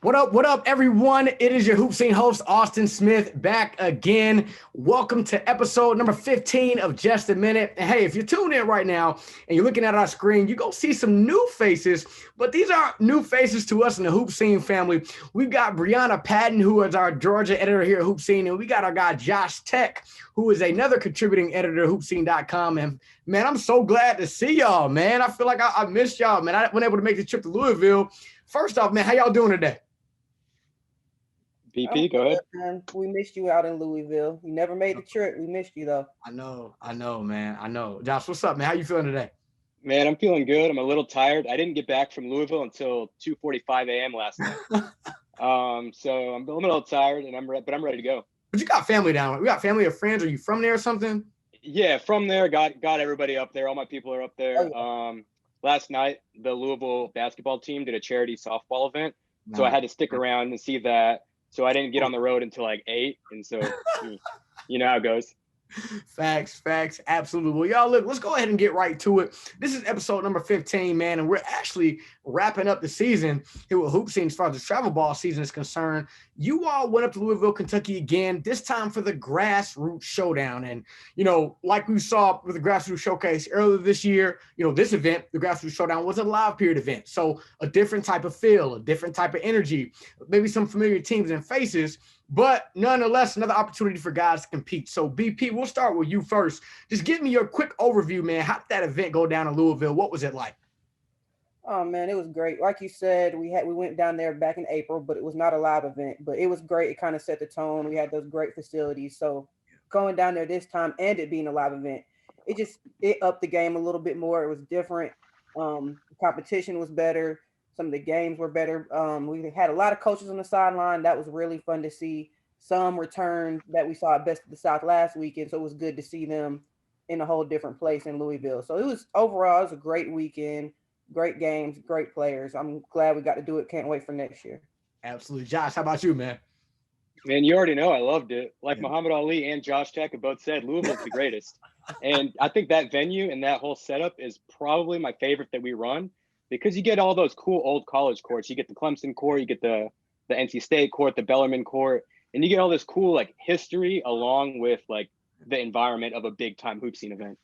What up, everyone? It is your HoopSeen host, Austin Smith, back again. Welcome to episode number 15 of Just a Minute. And hey, if you're tuned in right now and you're looking at our screen, you're going to see some new faces, but these aren't new faces to us in the HoopSeen family. We've got Brianna Patton, who is our Georgia editor here at HoopSeen, and we got our guy, Josh Tech, who is another contributing editor at HoopSeen.com. And man, I'm so glad to see y'all, man. I feel like I missed y'all, man. I wasn't able to make the trip to Louisville. First off, man, how y'all doing today? BP, go ahead. Man. We missed you out in Louisville. You never made the trip. We missed you though. I know, man. I know. Josh, what's up, man? How you feeling today? Man, I'm feeling good. I'm a little tired. I didn't get back from Louisville until 2:45 a.m. last night. So I'm a little tired, and I'm ready to go. But you got family down. We got family or friends. Are you from there or something? Yeah, from there. Got everybody up there. All my people are up there. Oh, yeah. Last night, the Louisville basketball team did a charity softball event, so I had to stick around and see that. So I didn't get on the road until like 8, and so you know how it goes. Facts, absolutely. Well, y'all, look, let's go ahead and get right to it. This is episode number 15, man, and we're actually wrapping up the season here with HoopSeen as far as the travel ball season is concerned. You all went up to Louisville, Kentucky again, this time for the Grassroots Showdown. And, you know, like we saw with the Grassroots Showcase earlier this year, you know, this event, the Grassroots Showdown, was a live period event. So a different type of feel, a different type of energy, maybe some familiar teams and faces, but nonetheless, another opportunity for guys to compete. So, BP, we'll start with you first. Just give me your quick overview, man. How did that event go down in Louisville? What was it like? Oh, man, it was great. Like you said, we went down there back in April, but it was not a live event. But it was great. It kind of set the tone. We had those great facilities. So going down there this time and it being a live event, it upped the game a little bit more. It was different. The competition was better. Some of the games were better. We had a lot of coaches on the sideline. That was really fun to see. Some returned that we saw at Best of the South last weekend, so it was good to see them in a whole different place in Louisville. So it was a great weekend, great games, great players. I'm glad we got to do it. Can't wait for next year. Absolutely. Josh, how about you, man? Man, you already know I loved it. Like Muhammad Ali and Josh Tech have both said, Louisville's the greatest. And I think that venue and that whole setup is probably my favorite that we run, because you get all those cool old college courts. You get the Clemson court, you get the NC State court, the Bellarmine court, and you get all this cool like history along with like the environment of a big time HoopSeen event.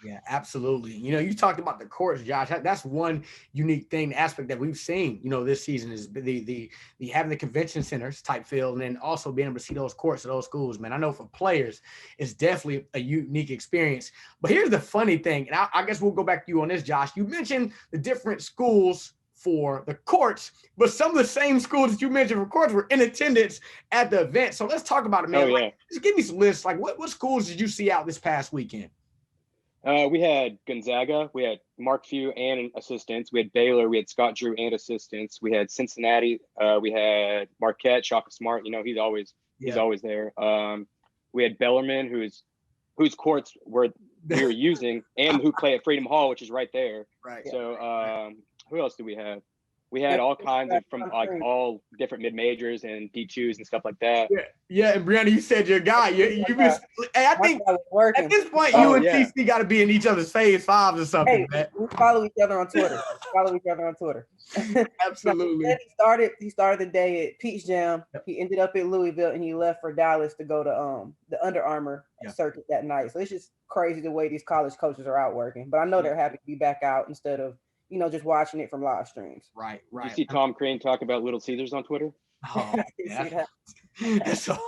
Yeah, absolutely. You know, you talked about the courts, Josh. That's one unique thing, aspect that we've seen, you know, this season is the having the convention centers type feel, and then also being able to see those courts at those schools, man. I know for players, it's definitely a unique experience. But here's the funny thing, and I guess we'll go back to you on this, Josh. You mentioned the different schools for the courts, but some of the same schools that you mentioned for courts were in attendance at the event. So let's talk about it, man. Oh, yeah. Just give me some lists. Like, what schools did you see out this past weekend? We had Gonzaga, we had Mark Few and assistants, we had Baylor, we had Scott Drew and assistants, we had Cincinnati, we had Marquette, Shaka Smart, you know, he's always there. We had Bellarmine, whose courts we were using, and who play at Freedom Hall, which is right there. Right. So who else do we have? We had all kinds of from like all different mid majors and D2s and stuff like that. Yeah. And Brianna, you said your guy. I think at this point, you and TC got to be in each other's phase 5s or something. Hey, we follow each other on Twitter. Absolutely. He started the day at Peach Jam. He ended up at Louisville, and he left for Dallas to go to the Under Armour circuit that night. So it's just crazy the way these college coaches are out working. But I know they're happy to be back out instead of, you know, just watching it from live streams. Right. You see Tom Crean talk about Little Caesars on Twitter? Oh, yeah. That's a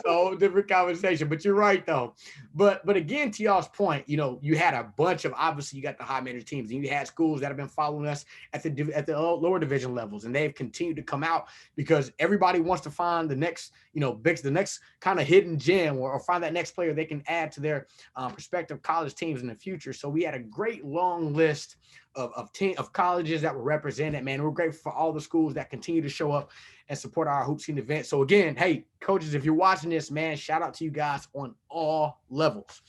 whole different conversation. But you're right, though. But again, to y'all's point, you know, you had a bunch of, obviously, you got the high major teams, and you had schools that have been following us at the lower division levels, and they've continued to come out because everybody wants to find the next, you know, the next kind of hidden gem or find that next player they can add to their prospective college teams in the future. So we had a great long list of colleges that were represented, man. We're grateful for all the schools that continue to show up and support our HoopSeen event. So again, hey, coaches, if you're watching this, man, shout out to you guys on all levels.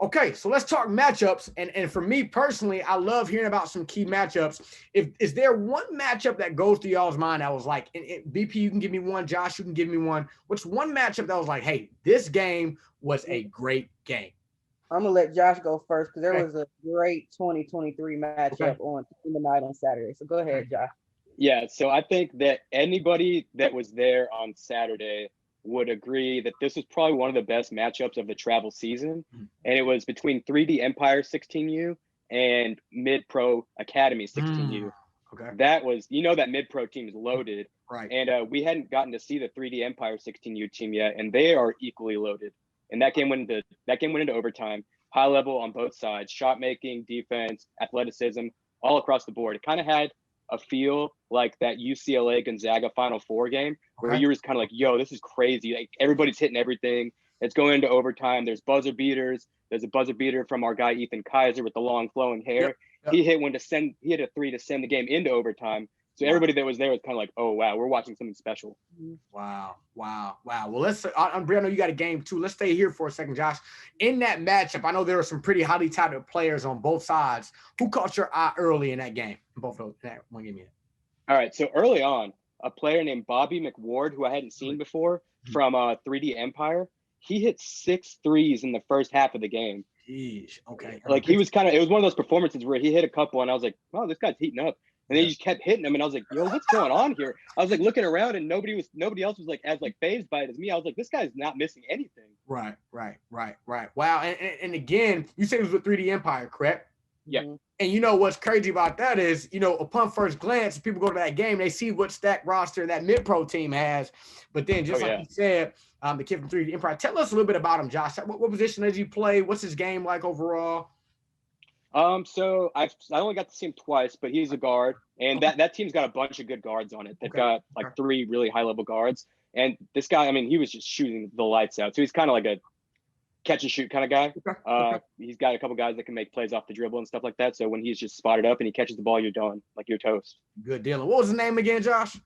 Okay, so let's talk matchups. And for me personally, I love hearing about some key matchups. Is there one matchup that goes through y'all's mind that was like, BP, you can give me one, Josh, you can give me one. What's one matchup that was like, hey, this game was a great game? I'm gonna let Josh go first because there was a great 2023 matchup in the night on Saturday. So go ahead, Josh. Yeah, so I think that anybody that was there on Saturday would agree that this was probably one of the best matchups of the travel season. And it was between 3D Empire 16U and Mid Pro Academy 16U. Okay. That was, that Mid Pro team is loaded. Right. And we hadn't gotten to see the 3D Empire 16U team yet, and they are equally loaded. And that game went into overtime, high level on both sides, shot making, defense, athleticism, all across the board. It kind of had a feel like that UCLA Gonzaga Final Four game where you were just kind of like, yo, this is crazy. Like everybody's hitting everything. It's going into overtime. There's buzzer beaters. There's a buzzer beater from our guy Ethan Kaiser with the long flowing hair. Yep. He hit a 3 to send the game into overtime. So everybody that was there was kind of like, oh, wow, we're watching something special. Wow. Well, let's, Brianna, you got a game too. Let's stay here for a second, Josh. In that matchup, I know there were some pretty highly touted players on both sides. Who caught your eye early in that game? Both of that one game. All right. So early on, a player named Bobby McWard, who I hadn't seen before from 3D Empire, he hit 6 threes in the first half of the game. Jeez. Okay. Like it was one of those performances where he hit a couple and I was like, wow, this guy's heating up. And then he just kept hitting them, and I was like, "Yo, what's going on here?" I was like looking around, and nobody else was like as fazed by it as me. I was like, "This guy's not missing anything." Right. Wow. And again, you said it was with 3D Empire, correct? Yeah. And what's crazy about that is, upon first glance, people go to that game, they see what stacked roster that mid-pro team has. But then, just like you said, the kid from 3D Empire. Tell us a little bit about him, Josh. What position does he play? What's his game like overall? So I only got to see him twice, but he's a guard, and that team's got a bunch of good guards on it. They've got 3 really high level guards, and this guy, I mean, he was just shooting the lights out. So he's kind of like a catch and shoot kind of guy. He's got a couple guys that can make plays off the dribble and stuff like that. So when he's just spotted up and he catches the ball, you're done, like you're toast. Good deal. What was his name again, Josh?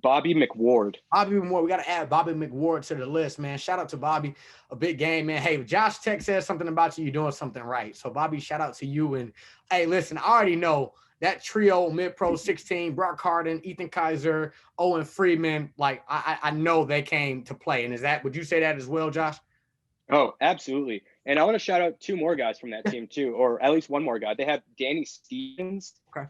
Bobby McWard. Bobby McWard. We got to add Bobby McWard to the list, man. Shout out to Bobby. A big game, man. Hey, Josh Tech says something about you. You're doing something right. So, Bobby, shout out to you. And, hey, listen, I already know that trio, mid-pro 16, Brock Harden, Ethan Kaiser, Owen Freeman, like, I know they came to play. And would you say that as well, Josh? Oh, absolutely. And I want to shout out 2 more guys from that team, too, or at least 1 more guy. They have Danny Stevens. Okay.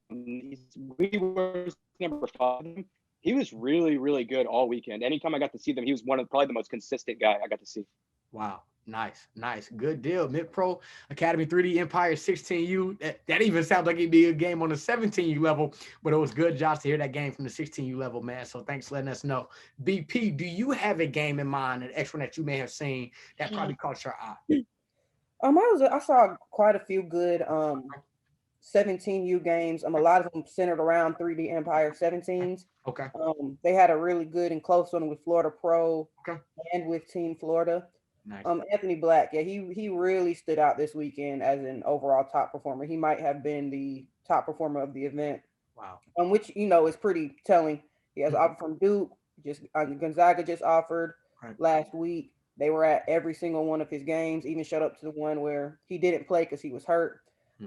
We were number 5. He was really, really good all weekend. Anytime I got to see them, he was probably the most consistent guy I got to see. Wow. Nice. Good deal. Mid-Pro Academy 3D Empire 16U. That even sounds like it'd be a game on the 17U level, but it was good, Josh, to hear that game from the 16U level, man. So thanks for letting us know. BP, do you have a game in mind, an extra one that you may have seen that probably caught your eye? I saw quite a few good 17U games. A lot of them centered around 3D Empire 17s. Okay. They had a really good and close one with Florida Pro and with Team Florida. Nice. Anthony Black, he really stood out this weekend as an overall top performer. He might have been the top performer of the event. Wow. Which is pretty telling. He has an offer from Duke. Gonzaga just offered last week. They were at every single one of his games. Even showed up to the one where he didn't play because he was hurt.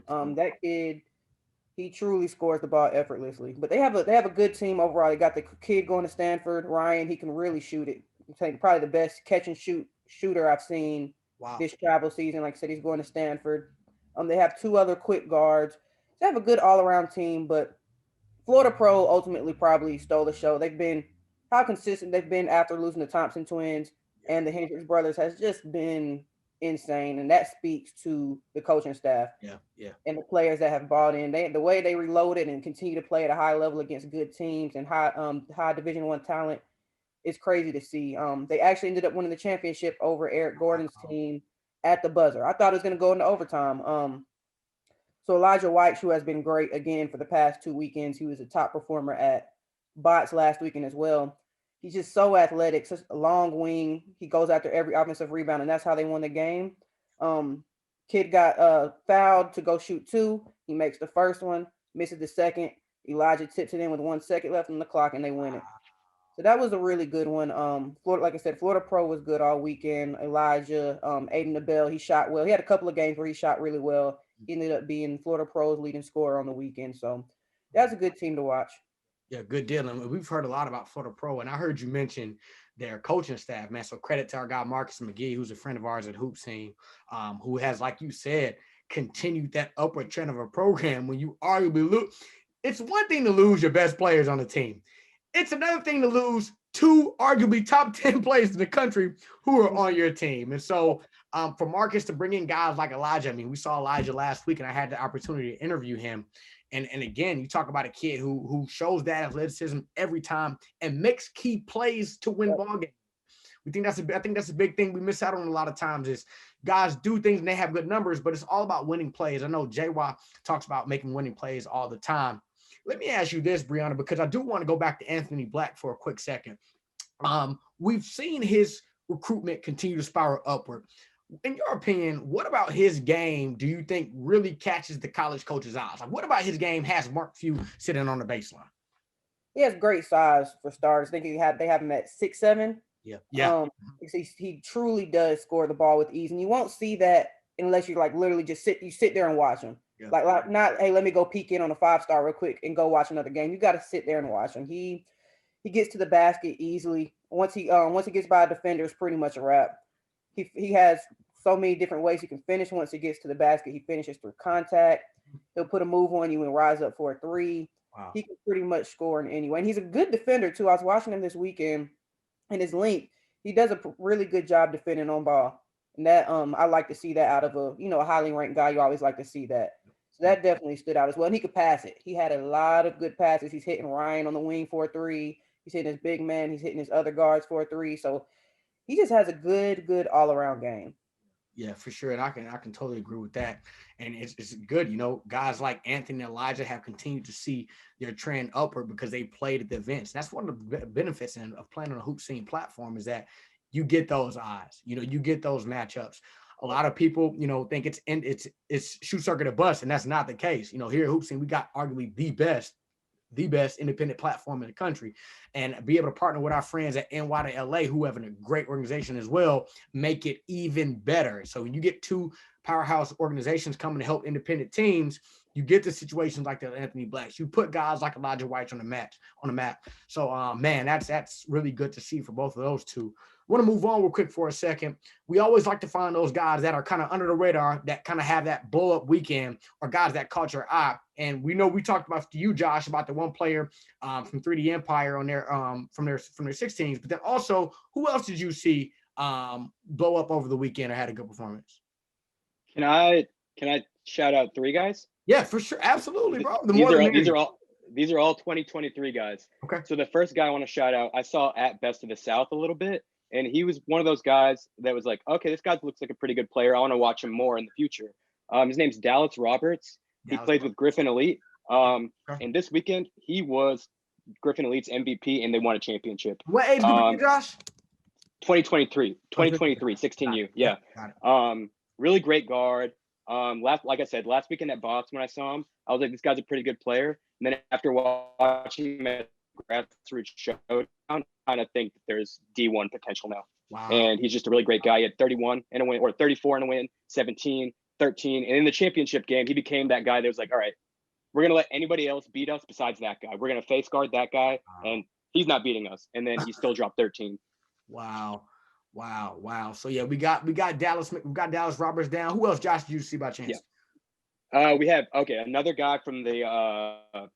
That kid, he truly scores the ball effortlessly. But they have a good team overall. They got the kid going to Stanford, Ryan. He can really shoot it. Probably the best catch and shoot shooter I've seen this travel season. Like I said, he's going to Stanford. They have 2 other quick guards. They have a good all-around team, but Florida Pro ultimately probably stole the show. How consistent they've been after losing the Thompson twins and the Hendricks brothers has just been insane, and that speaks to the coaching staff and the players that have bought in. The way they reloaded and continue to play at a high level against good teams and high Division I talent. It's crazy to see. They actually ended up winning the championship over Eric Gordon's team at the buzzer. I thought it was going to go into overtime. So Elijah White, who has been great again for the past 2 weekends, he was a top performer at Bots last weekend as well. He's just so athletic, such a long wing. He goes after every offensive rebound, and that's how they won the game. Kid got fouled to go shoot 2. He makes the first one, misses the second. Elijah tips it in with 1 second left on the clock, and they win it. So that was a really good one. Florida, like I said, Florida Pro was good all weekend. Elijah, Aiden Nabel, he shot well. He had a couple of games where he shot really well. He ended up being Florida Pro's leading scorer on the weekend. So that's a good team to watch. Yeah, good deal. And we've heard a lot about Florida Pro, and I heard you mention their coaching staff, man. So credit to our guy, Marcus McGee, who's a friend of ours at HoopSeen, who has, like you said, continued that upward trend of a program when you arguably look. it's one thing to lose your best players on the team. It's another thing to lose two arguably top 10 players in the country who are on your team. And so for Marcus to bring in guys like Elijah, I mean, we saw Elijah last week and I had the opportunity to interview him. And again, you talk about a kid who shows that athleticism every time and makes key plays to win ball games. I think that's a big thing we miss out on a lot of times is guys do things and they have good numbers, but it's all about winning plays. I know JY talks about making winning plays all the time. Let me ask you this, Brianna, because I do want to go back to Anthony Black for a quick second. We've seen his recruitment continue to spiral upward. In your opinion, what about his game do you think really catches the college coach's eyes? Like, what about his game has Mark Few sitting on the baseline? He has great size for starters. I think they have him at 6'7". Yeah. He truly does score the ball with ease, and you won't see that unless you like literally just sit there and watch him. Yeah. Like not, hey, let me go peek in on a 5-star real quick and go watch another game. You got to sit there and watch him. He gets to the basket easily. Once he gets by a defender, it's pretty much a wrap. He has so many different ways he can finish. Once he gets to the basket, he finishes through contact. He'll put a move on you and rise up for a three. Wow. He can pretty much score in any way. And he's a good defender too. I was watching him this weekend. And his length, he does a really good job defending on ball. And that I like to see that out of a highly ranked guy. You always like to see that. So that definitely stood out as well. And he could pass it. He had a lot of good passes. He's hitting Ryan on the wing for a three. He's hitting his big man. He's hitting his other guards for a three. So he just has a good all-around game. Yeah, for sure. And I can totally agree with that. And it's good, guys like Anthony and Elijah have continued to see their trend upward because they played at the events. That's one of the benefits of playing on a HoopSeen platform is that you get those eyes, you get those matchups. A lot of people, think it's shoot circuit or bust, and that's not the case. Here at HoopSeen, we got arguably the best independent platform in the country, and be able to partner with our friends at NY to LA, who have a great organization as well, make it even better. So when you get two powerhouse organizations coming to help independent teams, you get the situations like the Anthony Blacks. You put guys like Elijah White on the map. So, man, that's really good to see for both of those two. I want to move on real quick for a second. We always like to find those guys that are kind of under the radar, that kind of have that blow up weekend, or guys that caught your eye. And we know we talked about to you, Josh, about the one player from 3D Empire on their from their 16s. But then also, who else did you see blow up over the weekend or had a good performance? Can I shout out three guys? Yeah, for sure, absolutely, bro. These are all 2023 guys. Okay. So the first guy I want to shout out, I saw at Best of the South a little bit, and he was one of those guys that was like, okay, this guy looks like a pretty good player. I want to watch him more in the future. His name's Dallas Roberts. He plays with Griffin Elite. And this weekend he was Griffin Elite's MVP, and they won a championship. What age group are you, Josh? 2023, 16U. Yeah. Got it. Really great guard. Like I said, last weekend at Boston when I saw him, I was like, this guy's a pretty good player. And then after watching him at Grassroots Showdown, I kind of think that there's D1 potential now. Wow. And he's just a really great guy. He had 31 in a win, or 34 in a win, 17, 13. And in the championship game, he became that guy that was like, all right, we're going to let anybody else beat us besides that guy. We're going to face guard that guy, and he's not beating us. And then he still dropped 13. Wow. So yeah, we got Dallas Roberts down. Who else, Josh, did you see by chance? Yeah. We have another guy from the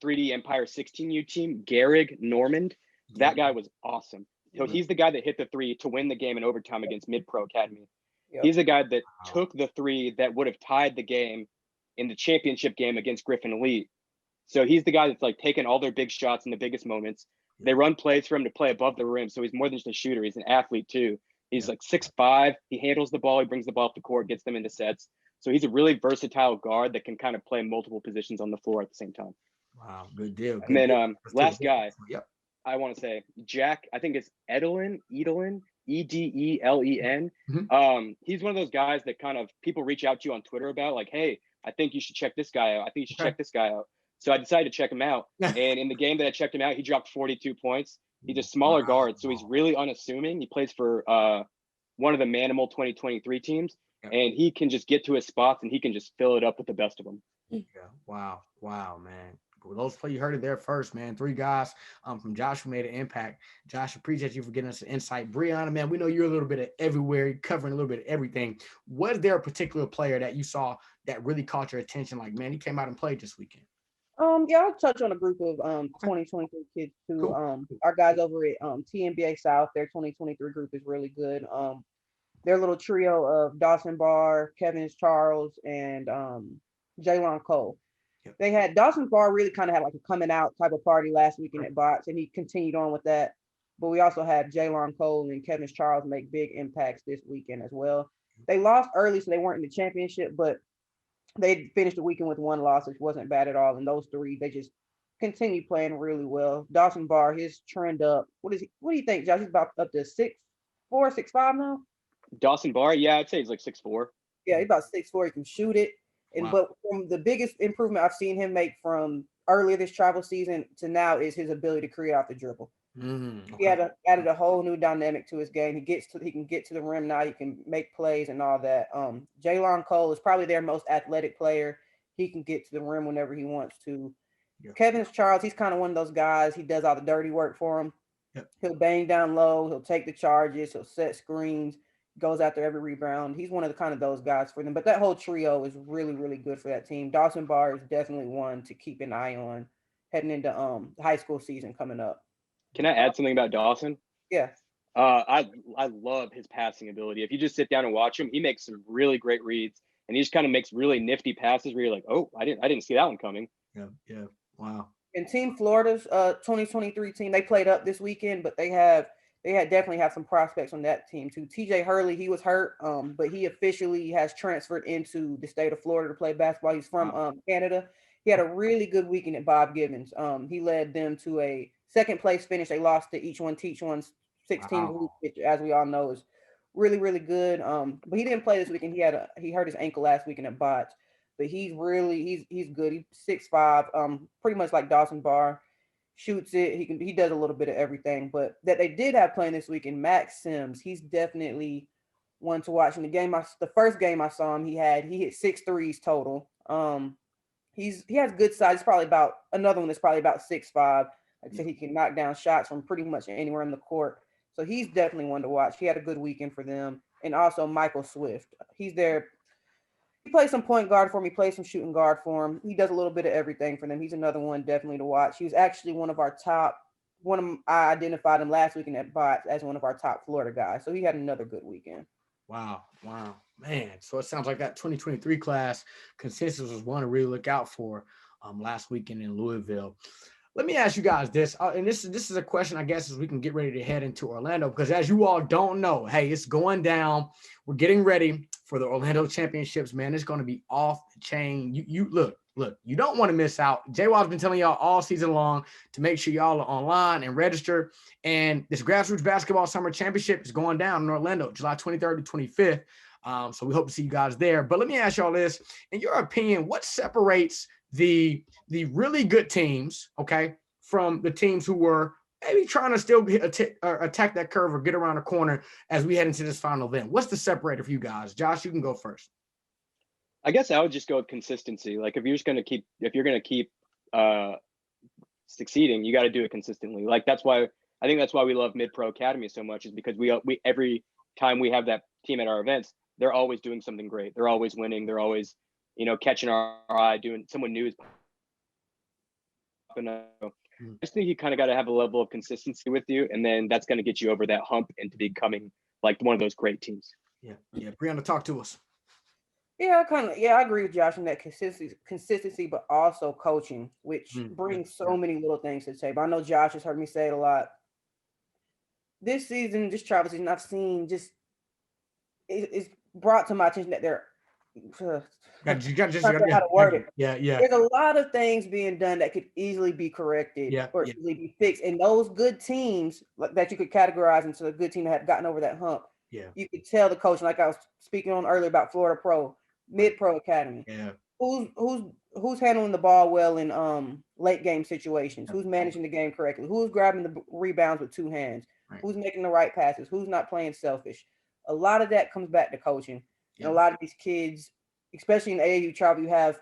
3D Empire 16U team, Garrig Normand. That guy was awesome. So he's the guy that hit the three to win the game in overtime against Mid Pro Academy. Yep. He's the guy that took the three that would have tied the game in the championship game against Griffin Elite. So he's the guy that's like taking all their big shots in the biggest moments. They run plays for him to play above the rim. So he's more than just a shooter. He's an athlete too. He's like 6'5". He handles the ball. He brings the ball up the court, gets them into sets. So he's a really versatile guard that can kind of play multiple positions on the floor at the same time. Wow, good deal. And then last guy, I want to say Jack, I think it's Edelen, Edelen. Mm-hmm. He's one of those guys that kind of people reach out to you on Twitter about like, hey, I think you should check this guy out. I think you should check this guy out. So I decided to check him out. And in the game that I checked him out, he dropped 42 points. He's a smaller guard, so he's really unassuming. He plays for one of the Manimal 2023 teams, and he can just get to his spots and he can just fill it up with the best of them. Yeah. Wow, man. Well, those play you heard it there first, man. Three guys from Josh who made an impact. Josh, appreciate you for getting us an insight. Brianna, man, we know you're a little bit of everywhere, covering a little bit of everything. Was there a particular player that you saw that really caught your attention? Like, man, he came out and played this weekend. Yeah, I'll touch on a group of 2023 kids too. Cool. Our guys over at TNBA South, their 2023 group is really good. Their little trio of Dawson Barr, Kevin Charles, and Jaylon Cole. Yep. They had Dawson Barr really kind of had like a coming out type of party last weekend at Bots, and he continued on with that. But we also had Jaylon Cole and Kevin Charles make big impacts this weekend as well. They lost early, so they weren't in the championship, but they finished the weekend with one loss, which wasn't bad at all. And those three, they just continue playing really well. Dawson Barr, his trend up. What do you think, Josh? He's about up to 6'4", 6'5" now. Dawson Barr, yeah, I'd say he's like 6'4". Yeah, he's about 6'4". He can shoot it. And Wow. but from the biggest improvement I've seen him make from earlier this travel season to now is his ability to create off the dribble. Okay. He added a whole new dynamic to his game. He can get to the rim now. He can make plays and all that. Jaylon Cole is probably their most athletic player. He can get to the rim whenever he wants to. Yeah. Kevin Charles, he's kind of one of those guys. He does all the dirty work for him. Yep. He'll bang down low. He'll take the charges. He'll set screens. Goes after every rebound. He's one of the kind of those guys for them. But that whole trio is really, really good for that team. Dawson Barr is definitely one to keep an eye on heading into high school season coming up. Can I add something about Dawson? Yeah. I love his passing ability. If you just sit down and watch him, he makes some really great reads, and he just kind of makes really nifty passes where you're like, oh, I didn't see that one coming. Yeah. Wow. And Team Florida's 2023 team, they played up this weekend, but they definitely have some prospects on that team too. TJ Hurley, he was hurt, but he officially has transferred into the state of Florida to play basketball. He's from Canada. He had a really good weekend at Bob Gibbons. He led them to a second place finish. They lost to Each One Teach One's 16 group, which, as we all know, is really, really good. But he didn't play this weekend. He hurt his ankle last weekend at Bots. But he's good. He's 6'5", pretty much like Dawson Barr. Shoots it. He does a little bit of everything. But that they did have playing this weekend, Max Sims. He's definitely one to watch. In the first game I saw him, he hit 6 threes total. He has good size. He's probably about another one that's probably about 6'5". Like I said, he can knock down shots from pretty much anywhere in the court. So he's definitely one to watch. He had a good weekend for them. And also Michael Swift. He's there. He plays some point guard for him. He plays some shooting guard for him. He does a little bit of everything for them. He's another one definitely to watch. He was actually I identified him last weekend at Bots as one of our top Florida guys. So he had another good weekend. Wow. Man, so it sounds like that 2023 class consensus was one to really look out for last weekend in Louisville. Let me ask you guys this, and this is a question, I guess, as we can get ready to head into Orlando, because as you all don't know, hey, it's going down. We're getting ready for the Orlando Championships, man. It's going to be off the chain. You look, you don't want to miss out. J-Wall's been telling y'all all season long to make sure y'all are online and register. And this Grassroots Basketball Summer Championship is going down in Orlando, July 23rd to 25th. So we hope to see you guys there. But let me ask y'all this. In your opinion, what separates the really good teams, okay, from the teams who were maybe trying to still attack that curve or get around the corner as we head into this final event? What's the separator for you guys? Josh, you can go first. I guess I would just go with consistency. Like if you're going to keep succeeding, you got to do it consistently. Like that's why we love Mid-Pro Academy so much, is because we every time we have that team at our events, they're always doing something great. They're always winning. They're always, catching our eye, doing someone new is popping up. I just think you kind of got to have a level of consistency with you, and then that's going to get you over that hump into becoming like one of those great teams. Yeah. Brianna, talk to us. Yeah, I agree with Josh on that consistency, but also coaching, which brings so many little things to the table. I know Josh has heard me say it a lot. This season, this travel season, I've seen it's brought to my attention that they're You got to word it. Yeah. There's a lot of things being done that could easily be corrected easily be fixed. And those good teams that you could categorize into a good team that had gotten over that hump. Yeah. You could tell the coaching, like I was speaking on earlier about Florida Pro, Mid-Pro Academy. Yeah. Who's handling the ball well in late game situations? Who's managing the game correctly? Who's grabbing the rebounds with two hands? Right. Who's making the right passes? Who's not playing selfish? A lot of that comes back to coaching. Yeah. And a lot of these kids, especially in AAU travel, you have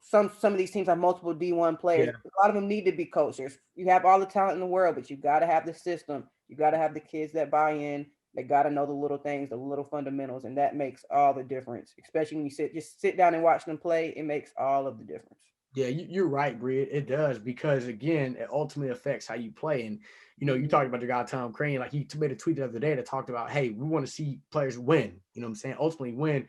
some of these teams have multiple D1 players. Yeah. A lot of them need to be coaches. You have all the talent in the world, but you got to have the system. You got to have the kids that buy in. They got to know the little things, the little fundamentals, and that makes all the difference. Especially when you sit down and watch them play, it makes all of the difference. Yeah, you're right, Bree. It does, because again, it ultimately affects how you play. And you talked about your guy Tom Crane, like he made a tweet the other day that talked about, hey, we want to see players win. You know what I'm saying? Ultimately win.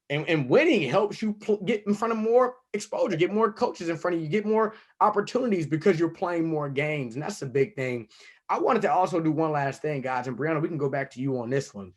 And winning helps you get in front of more exposure, get more coaches in front of you, get more opportunities because you're playing more games. And that's a big thing. I wanted to also do one last thing, guys. And Brianna, we can go back to you on this one.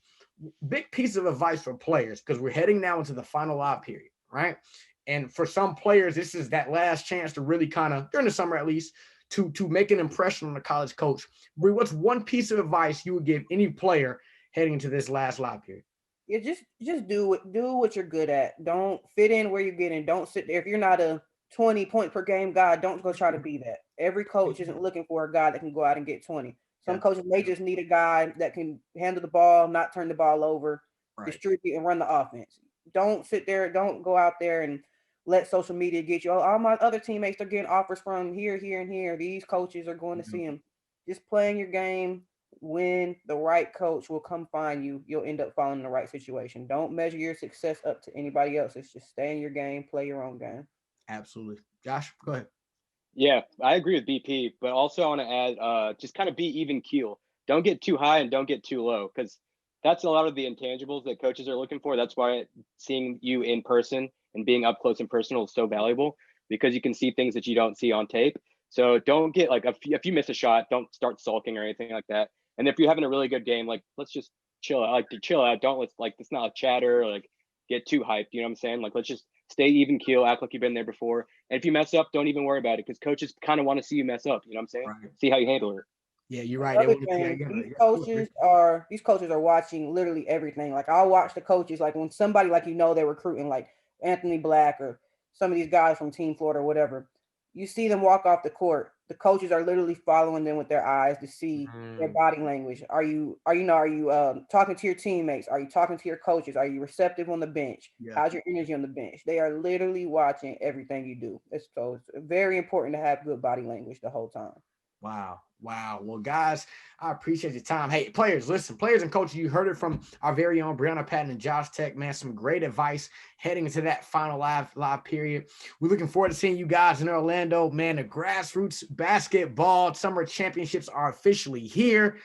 Big piece of advice for players, because we're heading now into the final live period, right? And for some players, this is that last chance to really kind of, during the summer at least, to make an impression on a college coach. Brie, what's one piece of advice you would give any player heading into this last live period? Yeah, just do what you're good at. Don't fit in where you're getting. Don't sit there. If you're not a 20 point per game guy, don't go try to be that. Every coach isn't looking for a guy that can go out and get 20. Some coaches may just need a guy that can handle the ball, not turn the ball over, distribute and run the offense. Don't sit there. Don't go out there and let social media get you. Oh, all my other teammates are getting offers from here, here, and here. These coaches are going to see them. Just playing your game. When the right coach will come find you, you'll end up falling in the right situation. Don't measure your success up to anybody else. It's just stay in your game, play your own game. Absolutely. Josh, go ahead. Yeah, I agree with BP, but also I want to add, just kind of be even keel. Don't get too high and don't get too low, because that's a lot of the intangibles that coaches are looking for. That's why seeing you in person and being up close and personal is so valuable, because you can see things that you don't see on tape. So don't get like, if you miss a shot, don't start sulking or anything like that. And if you're having a really good game, like, let's just chill out. Like, to chill out. Don't let's like, it's not a chatter or like get too hyped. You know what I'm saying? Like, let's just stay even keel, act like you've been there before. And if you mess up, don't even worry about it, because coaches kind of want to see you mess up. You know what I'm saying? Right. See how you handle it. Yeah, you're right. Another thing, these coaches are watching literally everything. Like I'll watch the coaches, like when somebody like they're recruiting, like Anthony Black or some of these guys from Team Florida or whatever. You see them walk off the court. The coaches are literally following them with their eyes to see their body language. Are you talking to your teammates? Are you talking to your coaches? Are you receptive on the bench? Yeah. How's your energy on the bench? They are literally watching everything you do. It's very important to have good body language the whole time. Wow. Well, guys, I appreciate your time. Hey, players, listen, players and coaches, you heard it from our very own Brianna Patton and Josh Tech, man. Some great advice heading into that final live period. We're looking forward to seeing you guys in Orlando, man. The Grassroots Basketball Summer Championships are officially here.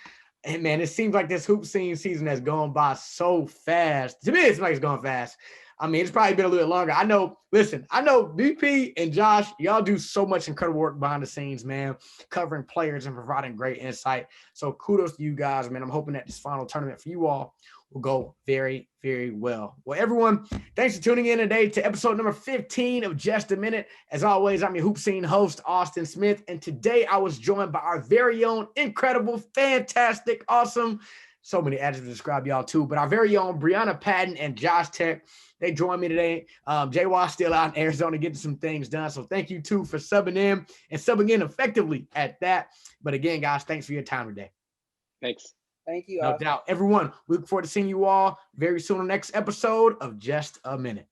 And, man, it seems like this HoopSeen season has gone by so fast. To me, it seems like it's going fast. I mean, it's probably been a little bit longer. I know BP and Josh, y'all do so much incredible work behind the scenes, man, covering players and providing great insight. So kudos to you guys, man. I'm hoping that this final tournament for you all will go very, very well. Well, everyone, thanks for tuning in today to episode number 15 of Just a Minute. As always, I'm your HoopSeen host, Austin Smith. And today I was joined by our very own incredible, fantastic, awesome, so many adjectives to describe y'all too, but our very own Brianna Patton and Josh Tech. They joined me today. J-Wa's still out in Arizona getting some things done. So thank you, too, for subbing in and subbing in effectively at that. But again, guys, thanks for your time today. Thanks. Thank you. No doubt. Everyone, we look forward to seeing you all very soon on the next episode of Just a Minute.